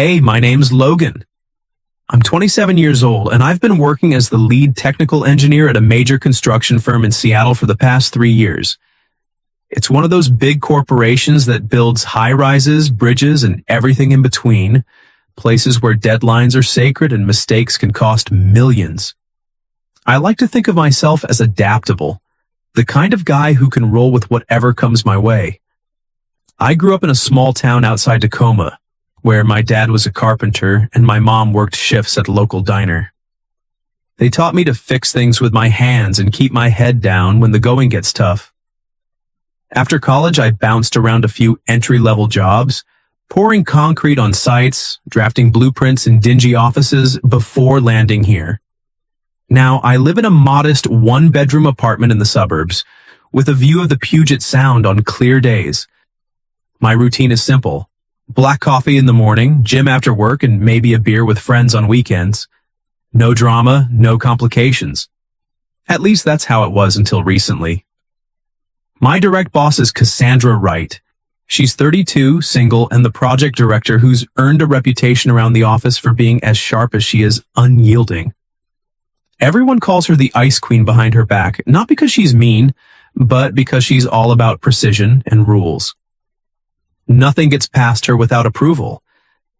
Hey, my name's Logan. I'm 27 years old, and I've been working as the lead technical engineer at a major construction firm in Seattle for the past 3 years. It's one of those big corporations that builds high-rises, bridges, and everything in between, places where deadlines are sacred and mistakes can cost millions. I like to think of myself as adaptable, the kind of guy who can roll with whatever comes my way. I grew up in a small town outside Tacoma, where my dad was a carpenter and my mom worked shifts at a local diner. They taught me to fix things with my hands and keep my head down when the going gets tough. After college, I bounced around a few entry-level jobs, pouring concrete on sites, drafting blueprints in dingy offices before landing here. Now, I live in a modest one-bedroom apartment in the suburbs, with a view of the Puget Sound on clear days. My routine is simple: black coffee in the morning, gym after work, and maybe a beer with friends on weekends. No drama, no complications. At least that's how it was until recently. My direct boss is Cassandra Wright. She's 32, single, and the project director who's earned a reputation around the office for being as sharp as she is unyielding. Everyone calls her the ice queen behind her back, not because she's mean, but because she's all about precision and rules. Nothing gets past her without approval,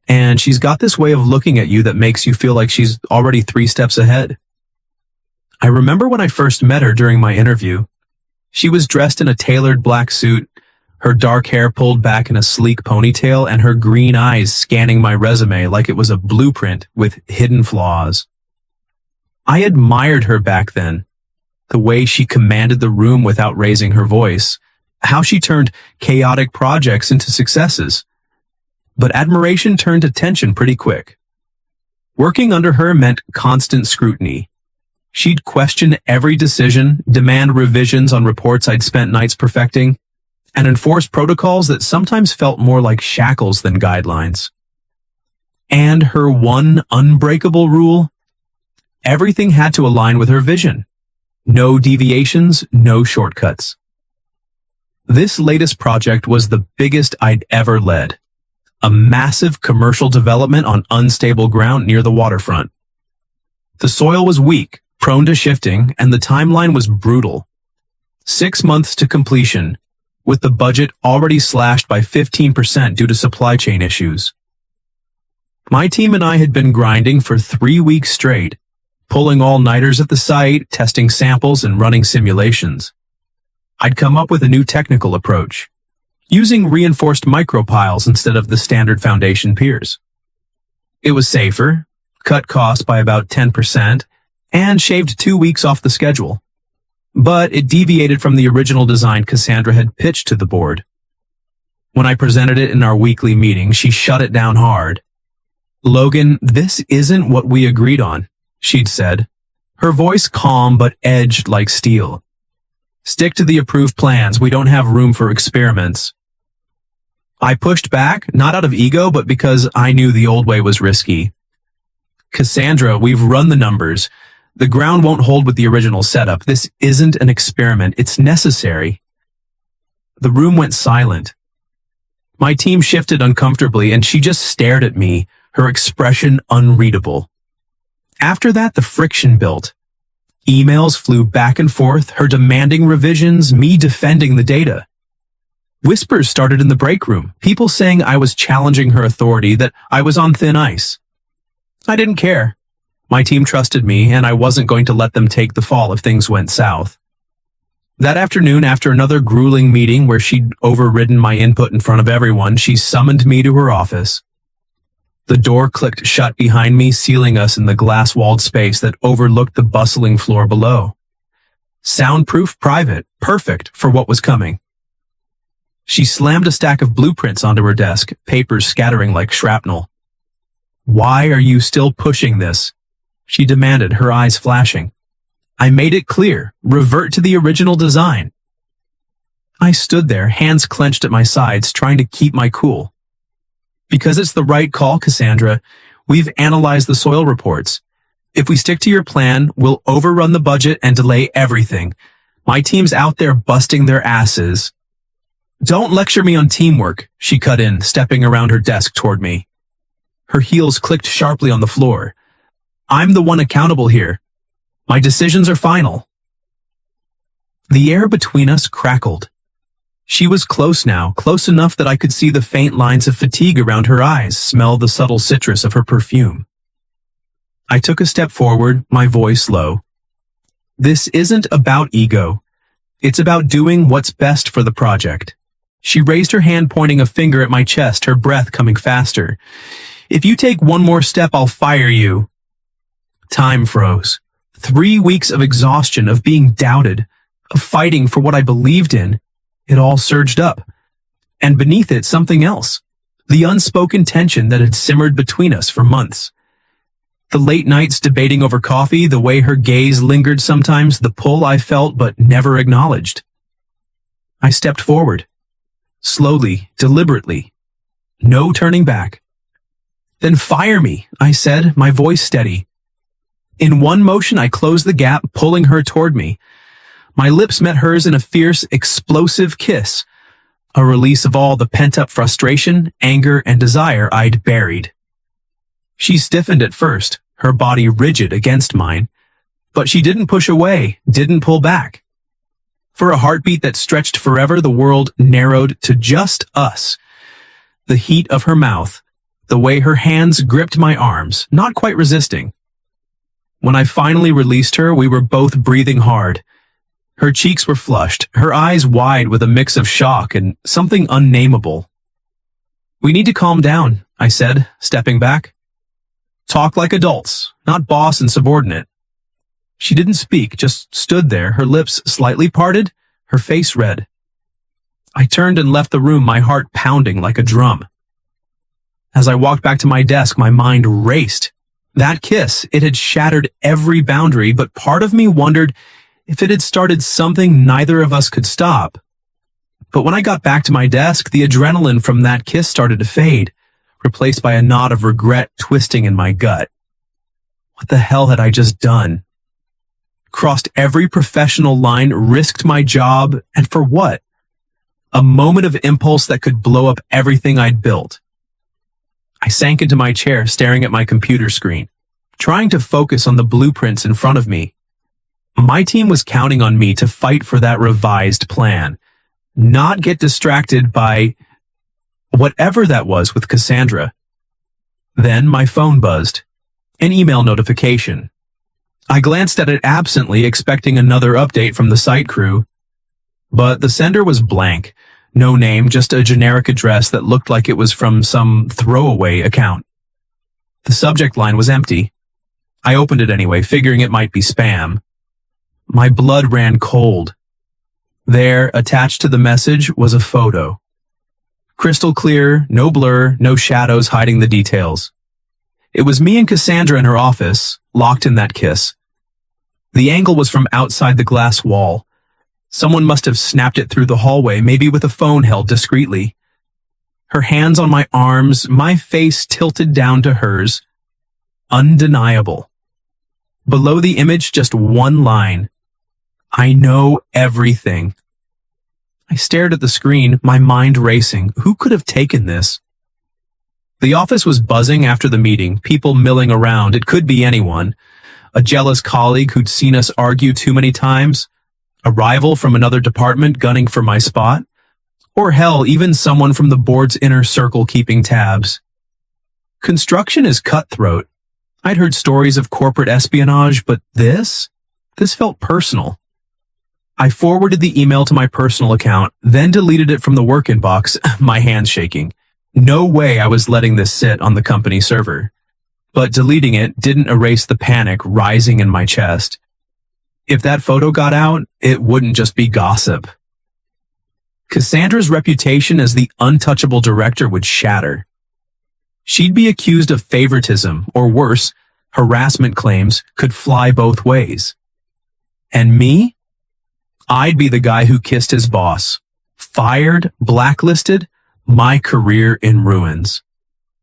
and she's got this way of looking at you that makes you feel like she's already 3 steps ahead. I remember when I first met her during my interview. She was dressed in a tailored black suit, her dark hair pulled back in a sleek ponytail, and her green eyes scanning my resume like it was a blueprint with hidden flaws. I admired her back then, the way she commanded the room without raising her voice, how she turned chaotic projects into successes. But admiration turned to tension pretty quick. Working under her meant constant scrutiny. She'd question every decision, demand revisions on reports I'd spent nights perfecting, and enforce protocols that sometimes felt more like shackles than guidelines. And her one unbreakable rule: everything had to align with her vision. No deviations, no shortcuts. This latest project was the biggest I'd ever led. A massive commercial development on unstable ground near the waterfront. The soil was weak, prone to shifting, and the timeline was brutal. 6 months to completion, with the budget already slashed by 15% due to supply chain issues. My team and I had been grinding for 3 weeks straight, pulling all-nighters at the site, testing samples, and running simulations. I'd come up with a new technical approach, using reinforced micropiles instead of the standard foundation piers. It was safer, cut costs by about 10%, and shaved 2 weeks off the schedule. But it deviated from the original design Cassandra had pitched to the board. When I presented it in our weekly meeting, she shut it down hard. "Logan, this isn't what we agreed on," she'd said, her voice calm but edged like steel. "Stick to the approved plans. We don't have room for experiments." I pushed back, not out of ego, but because I knew the old way was risky. "Cassandra, we've run the numbers. The ground won't hold with the original setup. This isn't an experiment. It's necessary." The room went silent. My team shifted uncomfortably, and she just stared at me, her expression unreadable. After that, the friction built. Emails flew back and forth, her demanding revisions, me defending the data. Whispers started in the break room, people saying I was challenging her authority, that I was on thin ice. I didn't care. My team trusted me, and I wasn't going to let them take the fall if things went south. That afternoon, after another grueling meeting where she'd overridden my input in front of everyone, she summoned me to her office. The door clicked shut behind me, sealing us in the glass-walled space that overlooked the bustling floor below. Soundproof, private, perfect for what was coming. She slammed a stack of blueprints onto her desk, papers scattering like shrapnel. "Why are you still pushing this?" she demanded, her eyes flashing. "I made it clear. Revert to the original design." I stood there, hands clenched at my sides, trying to keep my cool. "Because it's the right call, Cassandra. We've analyzed the soil reports. If we stick to your plan, we'll overrun the budget and delay everything. My team's out there busting their asses." "Don't lecture me on teamwork," she cut in, stepping around her desk toward me. Her heels clicked sharply on the floor. I'm the one accountable here. My decisions are final. The air between us crackled. She was close now, close enough that I could see the faint lines of fatigue around her eyes, smell the subtle citrus of her perfume. I took a step forward, my voice low. This isn't about ego. It's about doing what's best for the project. She raised her hand, pointing a finger at my chest, her breath coming faster. If you take one more step, I'll fire you. Time froze. 3 weeks of exhaustion, of being doubted, of fighting for what I believed in. It all surged up. And beneath it, something else. The unspoken tension that had simmered between us for months. The late nights debating over coffee, the way her gaze lingered sometimes, the pull I felt but never acknowledged. I stepped forward. Slowly, deliberately. No turning back. Then fire me, I said, my voice steady. In one motion, I closed the gap, pulling her toward me. My lips met hers in a fierce, explosive kiss, a release of all the pent-up frustration, anger, and desire I'd buried. She stiffened at first, her body rigid against mine, but she didn't push away, didn't pull back. For a heartbeat that stretched forever, the world narrowed to just us. The heat of her mouth, the way her hands gripped my arms, not quite resisting. When I finally released her, we were both breathing hard. Her cheeks were flushed, her eyes wide with a mix of shock and something unnameable. We need to calm down, I said, stepping back. Talk like adults, not boss and subordinate. She didn't speak, just stood there, her lips slightly parted, her face red. I turned and left the room, my heart pounding like a drum. As I walked back to my desk, my mind raced. That kiss, it had shattered every boundary, but part of me wondered if it had started something neither of us could stop. But when I got back to my desk, the adrenaline from that kiss started to fade, replaced by a knot of regret twisting in my gut. What the hell had I just done? Crossed every professional line, risked my job, and for what? A moment of impulse that could blow up everything I'd built. I sank into my chair, staring at my computer screen, trying to focus on the blueprints in front of me. My team was counting on me to fight for that revised plan, not get distracted by whatever that was with Cassandra. Then my phone buzzed. An email notification. I glanced at it absently, expecting another update from the site crew. But the sender was blank. No name, just a generic address that looked like it was from some throwaway account. The subject line was empty. I opened it anyway, figuring it might be spam. My blood ran cold. There, attached to the message, was a photo. Crystal clear, no blur, no shadows hiding the details. It was me and Cassandra in her office, locked in that kiss. The angle was from outside the glass wall. Someone must have snapped it through the hallway, maybe with a phone held discreetly. Her hands on my arms, my face tilted down to hers. Undeniable. Below the image, just one line. I know everything. I stared at the screen, my mind racing. Who could have taken this? The office was buzzing after the meeting, people milling around. It could be anyone. A jealous colleague who'd seen us argue too many times. A rival from another department gunning for my spot. Or hell, even someone from the board's inner circle keeping tabs. Construction is cutthroat. I'd heard stories of corporate espionage, but this felt personal. I forwarded the email to my personal account, then deleted it from the work inbox, my hands shaking. No way I was letting this sit on the company server. But deleting it didn't erase the panic rising in my chest. If that photo got out, it wouldn't just be gossip. Cassandra's reputation as the untouchable director would shatter. She'd be accused of favoritism, or worse, harassment claims could fly both ways. And me? I'd be the guy who kissed his boss. Fired, blacklisted, my career in ruins.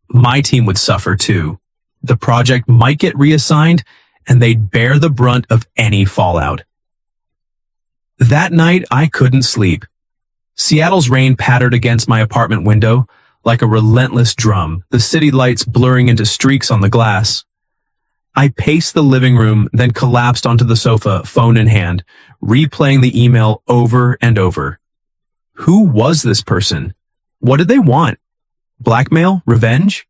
My team would suffer too. The project might get reassigned, and they'd bear the brunt of any fallout. That night, I couldn't sleep. Seattle's rain pattered against my apartment window, like a relentless drum, the city lights blurring into streaks on the glass. I paced the living room, then collapsed onto the sofa, phone in hand, replaying the email over and over. Who was this person? What did they want? Blackmail? Revenge?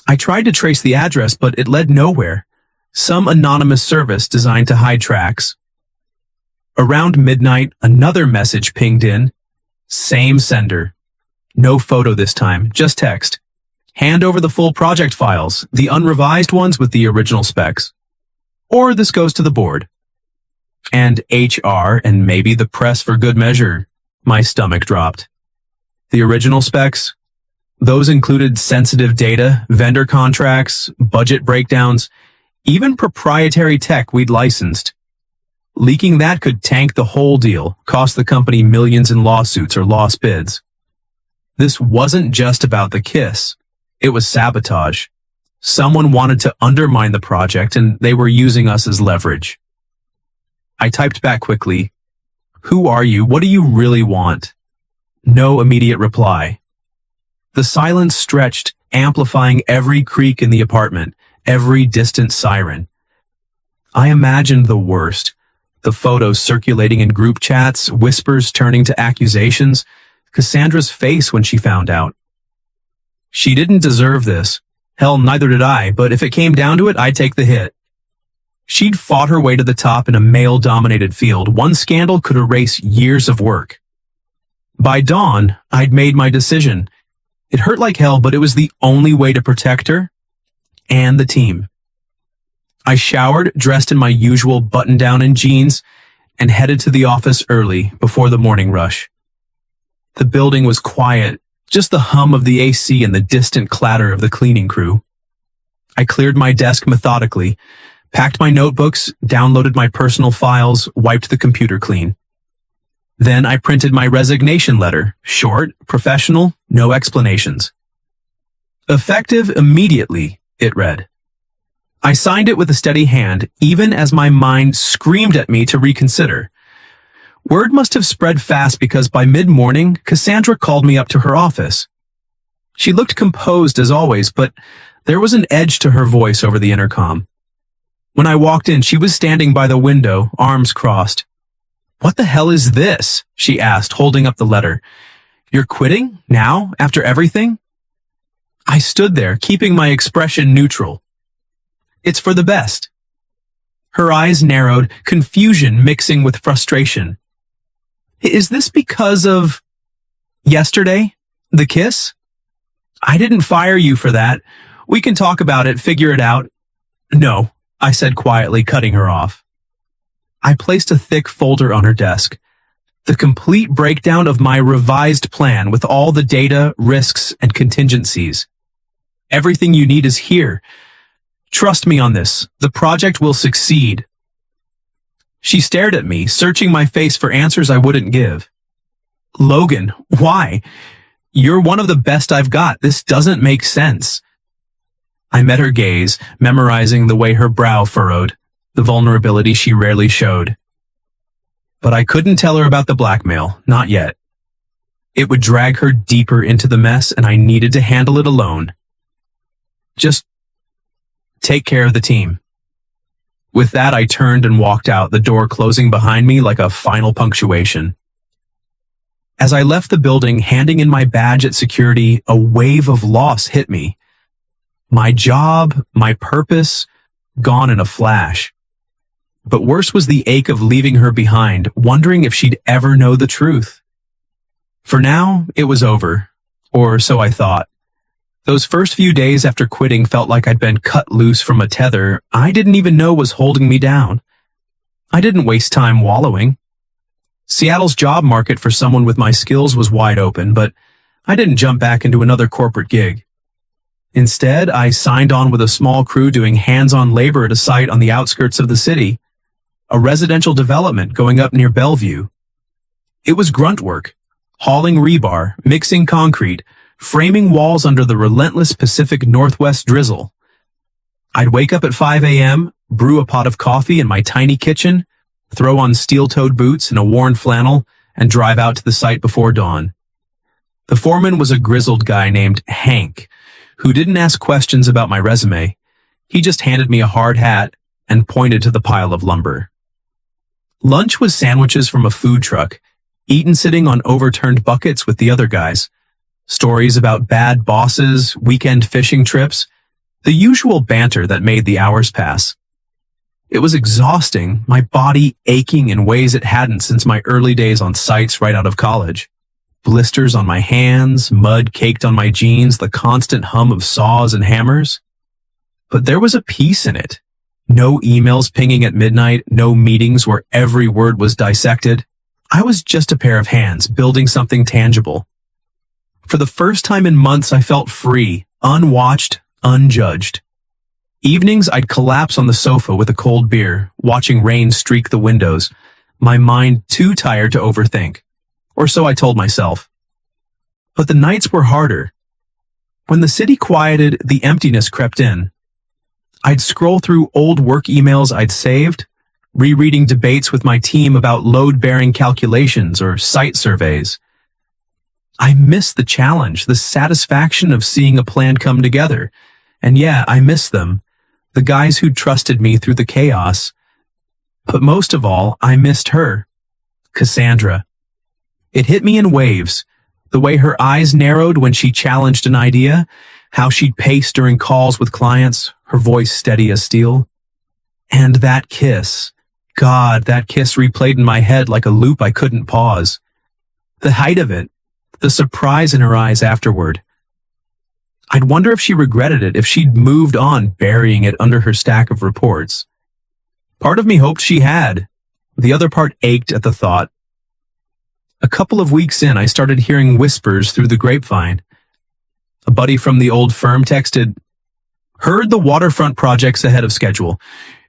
I tried to trace the address, but it led nowhere. Some anonymous service designed to hide tracks. Around midnight, another message pinged in. Same sender. No photo this time, just text. Hand over the full project files, the unrevised ones with the original specs. Or this goes to the board. And HR and maybe the press for good measure. My stomach dropped. The original specs? Those included sensitive data, vendor contracts, budget breakdowns, even proprietary tech we'd licensed. Leaking that could tank the whole deal, cost the company millions in lawsuits or lost bids. This wasn't just about the kiss. It was sabotage. Someone wanted to undermine the project and they were using us as leverage. I typed back quickly. Who are you? What do you really want? No immediate reply. The silence stretched, amplifying every creak in the apartment, every distant siren. I imagined the worst. The photos circulating in group chats, whispers turning to accusations, Cassandra's face when she found out. She didn't deserve this. Hell, neither did I, but if it came down to it, I'd take the hit. She'd fought her way to the top in a male-dominated field. One scandal could erase years of work. By dawn, I'd made my decision. It hurt like hell, but it was the only way to protect her and the team. I showered, dressed in my usual button-down and jeans, and headed to the office early before the morning rush. The building was quiet, just the hum of the AC and the distant clatter of the cleaning crew. I cleared my desk methodically, packed my notebooks, downloaded my personal files, wiped the computer clean. Then I printed my resignation letter, short, professional, no explanations. Effective immediately, it read. I signed it with a steady hand, even as my mind screamed at me to reconsider. Word must have spread fast because by mid-morning, Cassandra called me up to her office. She looked composed as always, but there was an edge to her voice over the intercom. When I walked in, she was standing by the window, arms crossed. What the hell is this? She asked, holding up the letter. You're quitting? Now? After everything? I stood there, keeping my expression neutral. It's for the best. Her eyes narrowed, confusion mixing with frustration. Is this because of yesterday? The kiss? I didn't fire you for that. We can talk about it, figure it out. No, I said quietly, cutting her off. I placed a thick folder on her desk. The complete breakdown of my revised plan with all the data, risks, and contingencies. Everything you need is here. Trust me on this. The project will succeed. She stared at me, searching my face for answers I wouldn't give. Logan, why? You're one of the best I've got. This doesn't make sense. I met her gaze, memorizing the way her brow furrowed, the vulnerability she rarely showed. But I couldn't tell her about the blackmail, not yet. It would drag her deeper into the mess, and I needed to handle it alone. Just take care of the team. With that, I turned and walked out, the door closing behind me like a final punctuation. As I left the building, handing in my badge at security, a wave of loss hit me. My job, my purpose, gone in a flash. But worse was the ache of leaving her behind, wondering if she'd ever know the truth. For now, it was over, or so I thought. Those first few days after quitting felt like I'd been cut loose from a tether I didn't even know was holding me down. I didn't waste time wallowing. Seattle's job market for someone with my skills was wide open, but I didn't jump back into another corporate gig. Instead, I signed on with a small crew doing hands-on labor at a site on the outskirts of the city, a residential development going up near Bellevue. It was grunt work, hauling rebar, mixing concrete, framing walls under the relentless Pacific Northwest drizzle. I'd wake up at 5 a.m., brew a pot of coffee in my tiny kitchen, throw on steel-toed boots and a worn flannel, and drive out to the site before dawn. The foreman was a grizzled guy named Hank, who didn't ask questions about my resume. He just handed me a hard hat and pointed to the pile of lumber. Lunch was sandwiches from a food truck, eaten sitting on overturned buckets with the other guys. Stories about bad bosses, weekend fishing trips, the usual banter that made the hours pass. It was exhausting, my body aching in ways it hadn't since my early days on sites right out of college. Blisters on my hands, mud caked on my jeans, the constant hum of saws and hammers. But there was a peace in it. No emails pinging at midnight, no meetings where every word was dissected. I was just a pair of hands building something tangible. For the first time in months, I felt free, unwatched, unjudged. Evenings, I'd collapse on the sofa with a cold beer, watching rain streak the windows, my mind too tired to overthink. Or so I told myself. But the nights were harder. When the city quieted, the emptiness crept in. I'd scroll through old work emails I'd saved, rereading debates with my team about load-bearing calculations or site surveys. I missed the challenge, the satisfaction of seeing a plan come together. And yeah, I missed them, the guys who trusted me through the chaos. But most of all, I missed her, Cassandra. It hit me in waves, the way her eyes narrowed when she challenged an idea, how she'd pace during calls with clients, her voice steady as steel. And that kiss. God, that kiss replayed in my head like a loop I couldn't pause. The height of it, the surprise in her eyes afterward. I'd wonder if she regretted it, if she'd moved on, burying it under her stack of reports. Part of me hoped she had. The other part ached at the thought. A couple of weeks in, I started hearing whispers through the grapevine. A buddy from the old firm texted, "Heard the waterfront project's ahead of schedule.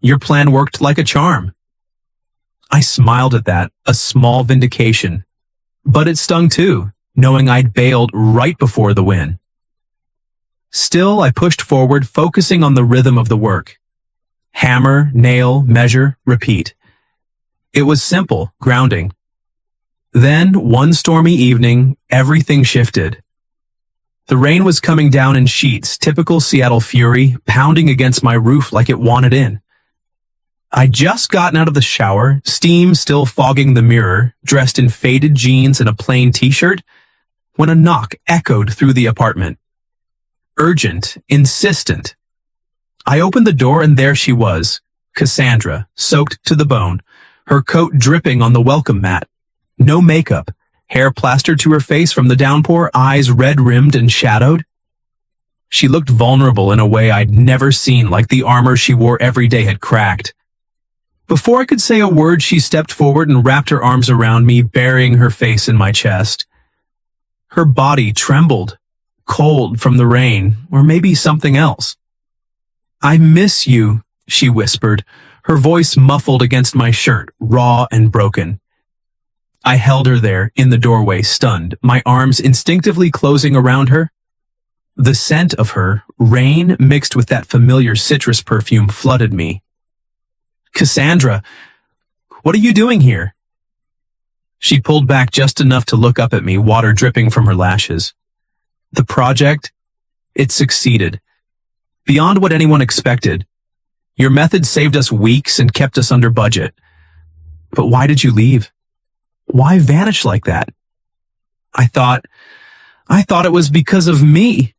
Your plan worked like a charm." I smiled at that, a small vindication. But it stung too, knowing I'd bailed right before the win. Still, I pushed forward, focusing on the rhythm of the work. Hammer, nail, measure, repeat. It was simple, grounding. Then, one stormy evening, everything shifted. The rain was coming down in sheets, typical Seattle fury, pounding against my roof like it wanted in. I'd just gotten out of the shower, steam still fogging the mirror, dressed in faded jeans and a plain t-shirt, when a knock echoed through the apartment. Urgent, insistent. I opened the door and there she was, Cassandra, soaked to the bone, her coat dripping on the welcome mat. No makeup, hair plastered to her face from the downpour, eyes red-rimmed and shadowed. She looked vulnerable in a way I'd never seen, like the armor she wore every day had cracked. Before I could say a word, she stepped forward and wrapped her arms around me, burying her face in my chest. Her body trembled, cold from the rain, or maybe something else. "I miss you," she whispered, her voice muffled against my shirt, raw and broken. I held her there, in the doorway, stunned, my arms instinctively closing around her. The scent of her, rain mixed with that familiar citrus perfume, flooded me. "Cassandra, what are you doing here?" She pulled back just enough to look up at me, water dripping from her lashes. "The project, it succeeded. Beyond what anyone expected. Your method saved us weeks and kept us under budget. But why did you leave? Why vanish like that?" I thought it was because of me.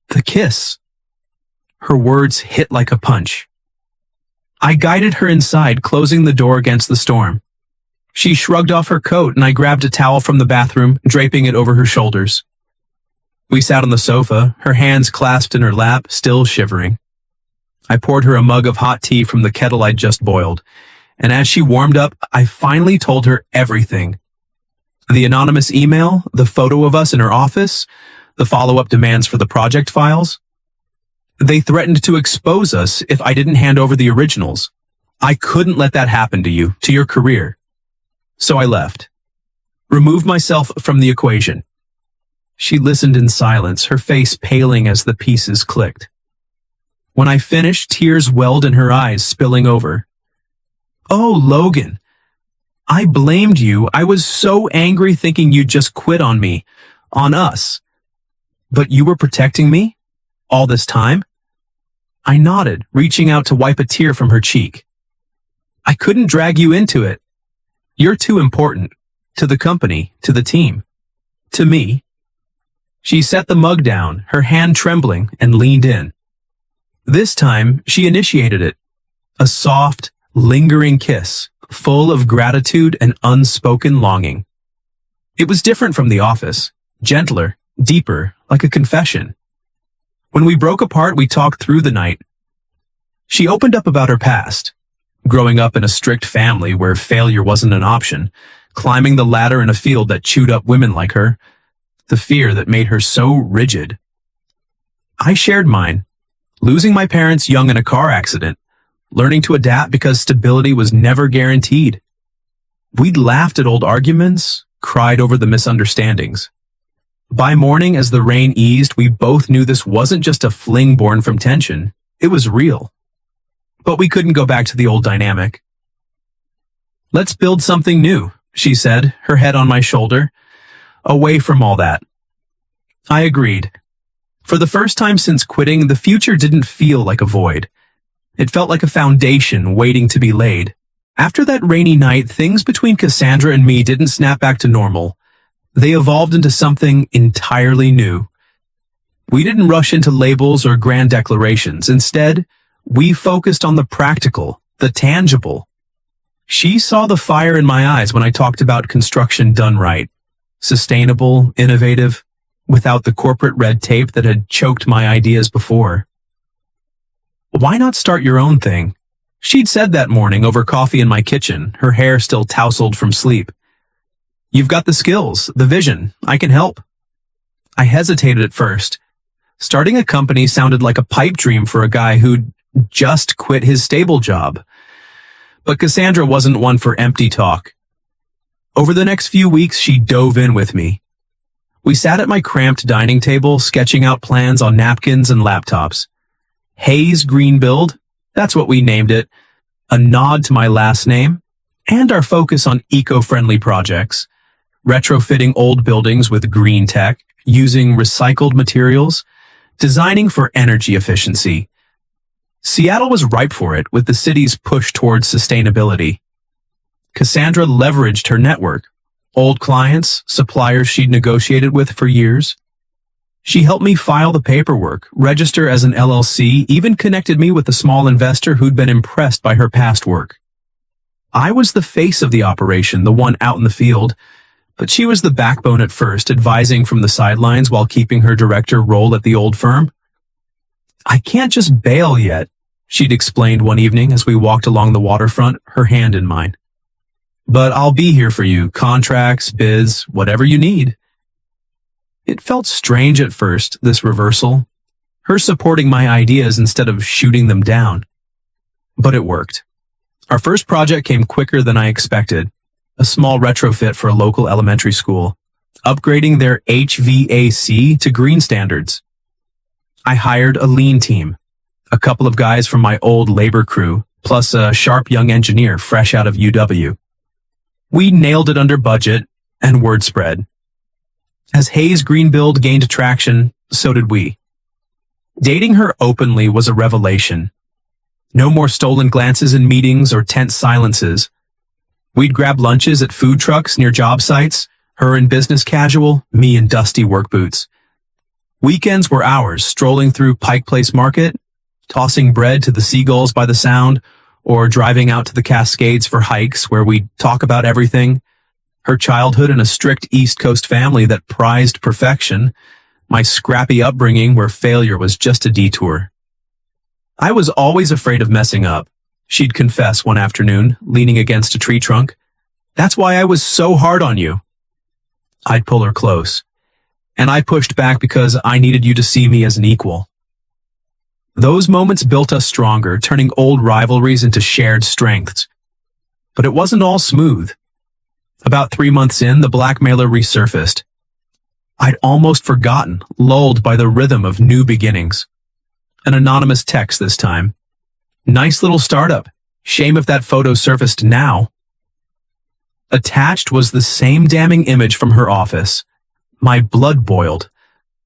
The kiss. Her words hit like a punch. I guided her inside, closing the door against the storm. She shrugged off her coat and I grabbed a towel from the bathroom, draping it over her shoulders. We sat on the sofa, her hands clasped in her lap, still shivering. I poured her a mug of hot tea from the kettle I'd just boiled, and as she warmed up, I finally told her everything. The anonymous email, the photo of us in her office, the follow-up demands for the project files. They threatened to expose us if I didn't hand over the originals. I couldn't let that happen to you, to your career. So I left. Removed myself from the equation. She listened in silence, her face paling as the pieces clicked. When I finished, tears welled in her eyes, spilling over. "Oh, Logan, I blamed you. I was so angry thinking you'd just quit on me. On us. But you were protecting me? All this time? I nodded, reaching out to wipe a tear from her cheek. I couldn't drag you into it. You're too important. To the company, to the team. To me. She set the mug down, her hand trembling, and leaned in. This time, she initiated it. A soft, lingering kiss, full of gratitude and unspoken longing. It was different from the office, gentler, deeper, like a confession. When we broke apart, we talked through the night. She opened up about her past, growing up in a strict family where failure wasn't an option, climbing the ladder in a field that chewed up women like her, the fear that made her so rigid. I shared mine, losing my parents young in a car accident, learning to adapt because stability was never guaranteed. We'd laughed at old arguments, cried over the misunderstandings. By morning, as the rain eased, we both knew this wasn't just a fling born from tension. It was real. But we couldn't go back to the old dynamic. Let's build something new, she said, her head on my shoulder. Away from all that. I agreed. For the first time since quitting, the future didn't feel like a void. It felt like a foundation waiting to be laid. After that rainy night, things between Cassandra and me didn't snap back to normal. They evolved into something entirely new. We didn't rush into labels or grand declarations. Instead, we focused on the practical, the tangible. She saw the fire in my eyes when I talked about construction done right. Sustainable, innovative, without the corporate red tape that had choked my ideas before. Why not start your own thing? She'd said that morning over coffee in my kitchen, her hair still tousled from sleep. You've got the skills, the vision. I can help. I hesitated at first. Starting a company sounded like a pipe dream for a guy who'd just quit his stable job. But Cassandra wasn't one for empty talk. Over the next few weeks, she dove in with me. We sat at my cramped dining table, sketching out plans on napkins and laptops. Hayes Green Build, that's what we named it, a nod to my last name, and our focus on eco-friendly projects, retrofitting old buildings with green tech, using recycled materials, designing for energy efficiency. Seattle was ripe for it with the city's push towards sustainability. Cassandra leveraged her network, old clients, suppliers she'd negotiated with for years. She helped me file the paperwork, register as an LLC, even connected me with a small investor who'd been impressed by her past work. I was the face of the operation, the one out in the field, but she was the backbone at first, advising from the sidelines while keeping her director role at the old firm. I can't just bail yet, she'd explained one evening as we walked along the waterfront, her hand in mine. But I'll be here for you, contracts, bids, whatever you need. It felt strange at first, this reversal, her supporting my ideas instead of shooting them down. But it worked. Our first project came quicker than I expected, a small retrofit for a local elementary school, upgrading their HVAC to green standards. I hired a lean team, a couple of guys from my old labor crew, plus a sharp young engineer fresh out of UW. We nailed it under budget, and word spread. As Hayes Green Build gained traction, so did we. Dating her openly was a revelation. No more stolen glances in meetings or tense silences. We'd grab lunches at food trucks near job sites, her in business casual, me in dusty work boots. Weekends were ours, strolling through Pike Place Market, tossing bread to the seagulls by the sound, or driving out to the Cascades for hikes where we'd talk about everything. Her childhood in a strict East Coast family that prized perfection, my scrappy upbringing where failure was just a detour. I was always afraid of messing up, she'd confess one afternoon, leaning against a tree trunk. That's why I was so hard on you. I'd pull her close, and I pushed back because I needed you to see me as an equal. Those moments built us stronger, turning old rivalries into shared strengths. But it wasn't all smooth. About 3 months in, the blackmailer resurfaced. I'd almost forgotten, lulled by the rhythm of new beginnings. An anonymous text this time. Nice little startup. Shame if that photo surfaced now. Attached was the same damning image from her office. My blood boiled.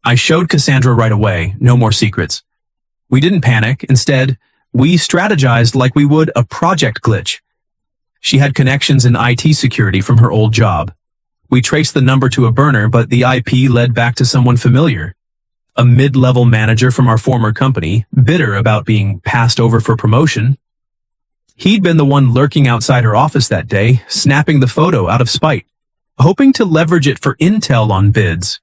I showed Cassandra right away, no more secrets. We didn't panic. Instead, we strategized like we would a project glitch. She had connections in IT security from her old job. We traced the number to a burner, but the IP led back to someone familiar. A mid-level manager from our former company, bitter about being passed over for promotion. He'd been the one lurking outside her office that day, snapping the photo out of spite, hoping to leverage it for intel on bids.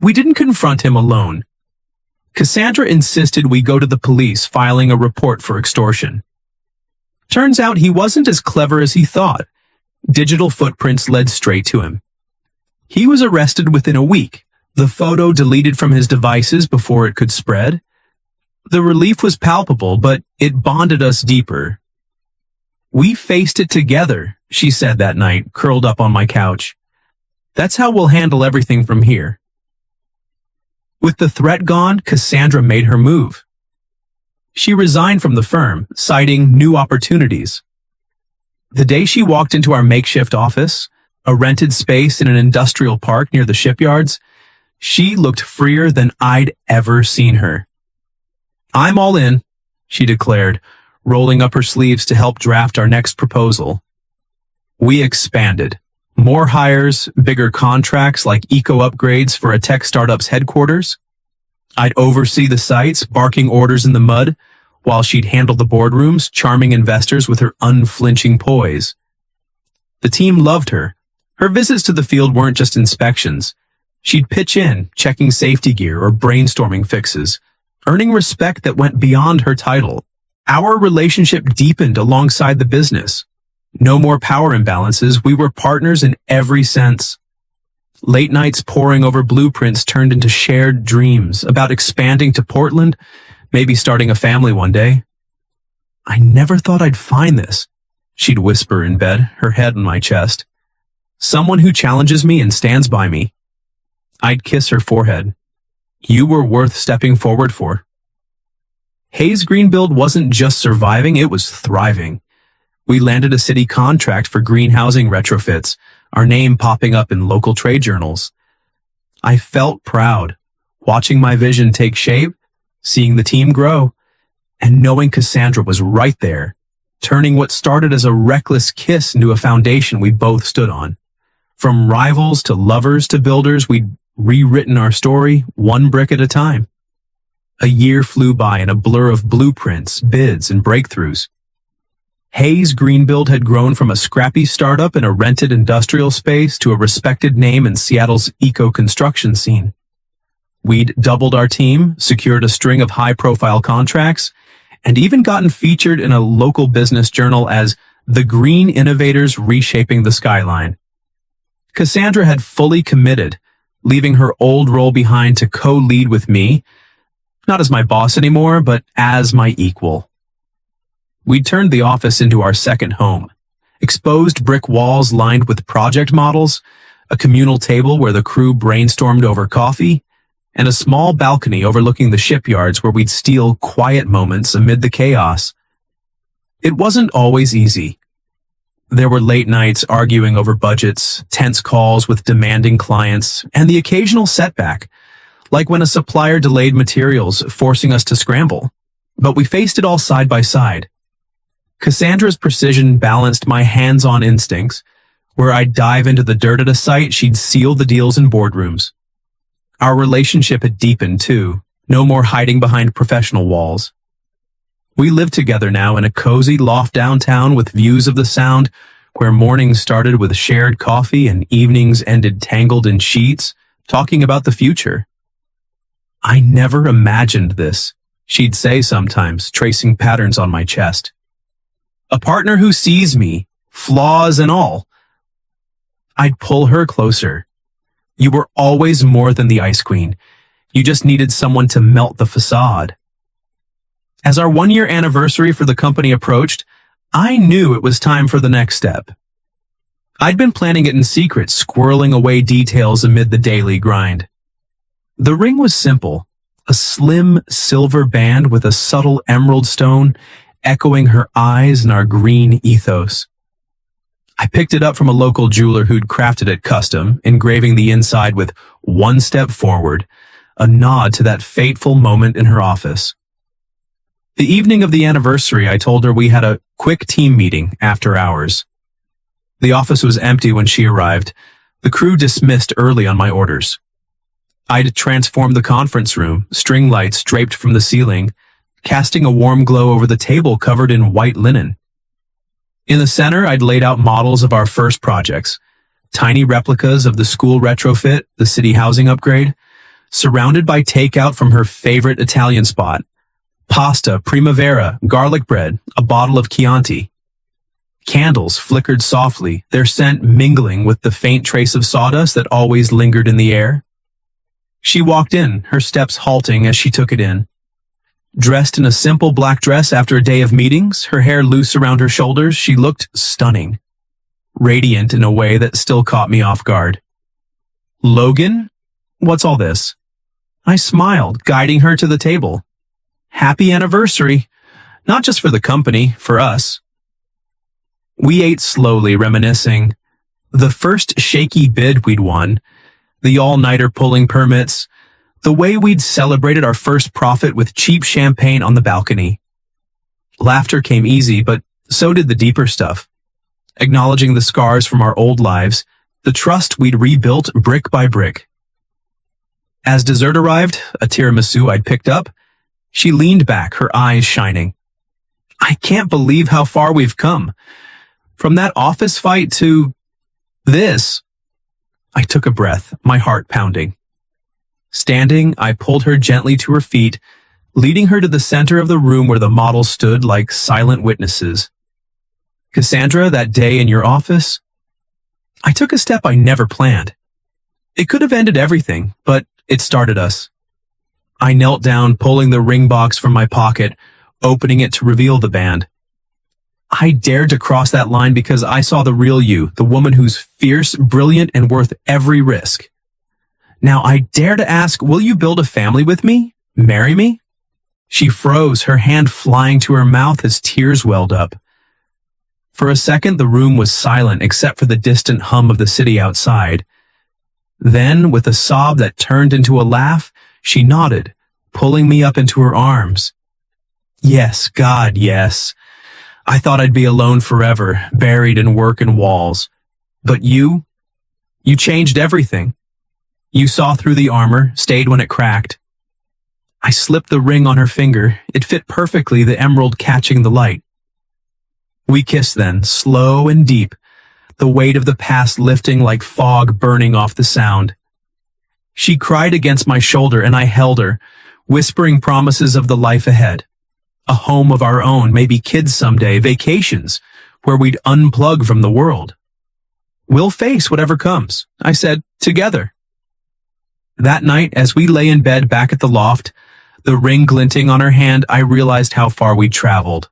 We didn't confront him alone. Cassandra insisted we go to the police, filing a report for extortion. Turns out he wasn't as clever as he thought. Digital footprints led straight to him. He was arrested within a week, the photo deleted from his devices before it could spread. The relief was palpable, but it bonded us deeper. "We faced it together," she said that night, curled up on my couch. "That's how we'll handle everything from here." With the threat gone, Cassandra made her move. She resigned from the firm, citing new opportunities. The day she walked into our makeshift office, a rented space in an industrial park near the shipyards, she looked freer than I'd ever seen her. "I'm all in," she declared, rolling up her sleeves to help draft our next proposal. We expanded. More hires, bigger contracts like eco upgrades for a tech startup's headquarters. I'd oversee the sites, barking orders in the mud, while she'd handle the boardrooms, charming investors with her unflinching poise. The team loved her. Her visits to the field weren't just inspections. She'd pitch in, checking safety gear or brainstorming fixes, earning respect that went beyond her title. Our relationship deepened alongside the business. No more power imbalances. We were partners in every sense. Late nights poring over blueprints turned into shared dreams about expanding to Portland, maybe starting a family one day. "I never thought I'd find this," she'd whisper in bed, her head on my chest. "Someone who challenges me and stands by me." I'd kiss her forehead. "You were worth stepping forward for." Hayes Greenbuild wasn't just surviving, it was thriving. We landed a city contract for green housing retrofits, our name popping up in local trade journals. I felt proud, watching my vision take shape, seeing the team grow, and knowing Cassandra was right there, turning what started as a reckless kiss into a foundation we both stood on. From rivals to lovers to builders, we'd rewritten our story, one brick at a time. A year flew by in a blur of blueprints, bids, and breakthroughs. Hayes Greenbuild had grown from a scrappy startup in a rented industrial space to a respected name in Seattle's eco-construction scene. We'd doubled our team, secured a string of high-profile contracts, and even gotten featured in a local business journal as the Green Innovators Reshaping the Skyline. Cassandra had fully committed, leaving her old role behind to co-lead with me, not as my boss anymore, but as my equal. We'd turned the office into our second home. Exposed brick walls lined with project models, a communal table where the crew brainstormed over coffee, and a small balcony overlooking the shipyards where we'd steal quiet moments amid the chaos. It wasn't always easy. There were late nights arguing over budgets, tense calls with demanding clients, and the occasional setback, like when a supplier delayed materials, forcing us to scramble. But we faced it all side by side. Cassandra's precision balanced my hands-on instincts. Where I'd dive into the dirt at a site, she'd seal the deals in boardrooms. Our relationship had deepened, too. No more hiding behind professional walls. We live together now in a cozy loft downtown with views of the Sound, where mornings started with shared coffee and evenings ended tangled in sheets, talking about the future. "I never imagined this," she'd say sometimes, tracing patterns on my chest. "A partner who sees me, flaws and all." I'd pull her closer. "You were always more than the Ice Queen. You just needed someone to melt the facade." As our one-year anniversary for the company approached, I knew it was time for the next step. I'd been planning it in secret, squirreling away details amid the daily grind. The ring was simple, a slim silver band with a subtle emerald stone echoing her eyes and our green ethos. I picked it up from a local jeweler who'd crafted it custom, engraving the inside with "one step forward," a nod to that fateful moment in her office. The evening of the anniversary, I told her we had a quick team meeting after hours. The office was empty when she arrived, the crew dismissed early on my orders. I'd transformed the conference room, string lights draped from the ceiling, casting a warm glow over the table covered in white linen. In the center, I'd laid out models of our first projects, tiny replicas of the school retrofit, the city housing upgrade, surrounded by takeout from her favorite Italian spot, pasta, primavera, garlic bread, a bottle of Chianti. Candles flickered softly, their scent mingling with the faint trace of sawdust that always lingered in the air. She walked in, her steps halting as she took it in. Dressed in a simple black dress after a day of meetings, her hair loose around her shoulders, she looked stunning, radiant in a way that still caught me off guard. "Logan? What's all this?" I smiled, guiding her to the table. "Happy anniversary. Not just for the company, for us." We ate slowly, reminiscing. The first shaky bid we'd won, the all-nighter pulling permits, the way we'd celebrated our first profit with cheap champagne on the balcony. Laughter came easy, but so did the deeper stuff. Acknowledging the scars from our old lives, the trust we'd rebuilt brick by brick. As dessert arrived, a tiramisu I'd picked up, she leaned back, her eyes shining. "I can't believe how far we've come. From that office fight to this." I took a breath, my heart pounding. Standing, I pulled her gently to her feet, leading her to the center of the room where the models stood like silent witnesses. "Cassandra, that day in your office?" I took a step I never planned. It could have ended everything, but it started us. I knelt down, pulling the ring box from my pocket, opening it to reveal the band. I dared to cross that line because I saw the real you, the woman who's fierce, brilliant, and worth every risk. Now I dare to ask, will you build a family with me? Marry me? She froze, her hand flying to her mouth as tears welled up. For a second, the room was silent except for the distant hum of the city outside. Then, with a sob that turned into a laugh, she nodded, pulling me up into her arms. Yes, God, yes. I thought I'd be alone forever, buried in work and walls. But you changed everything. You saw through the armor, stayed when it cracked. I slipped the ring on her finger. It fit perfectly, the emerald catching the light. We kissed then, slow and deep, the weight of the past lifting like fog burning off the sound. She cried against my shoulder and I held her, whispering promises of the life ahead. A home of our own, maybe kids someday, vacations, where we'd unplug from the world. "We'll face whatever comes," I said, "together." That night, as we lay in bed back at the loft, the ring glinting on her hand, I realized how far we'd traveled.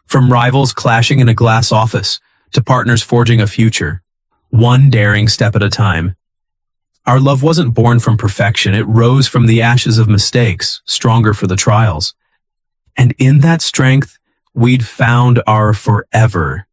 From rivals clashing in a glass office, to partners forging a future, one daring step at a time. Our love wasn't born from perfection, it rose from the ashes of mistakes, stronger for the trials. And in that strength, we'd found our forever.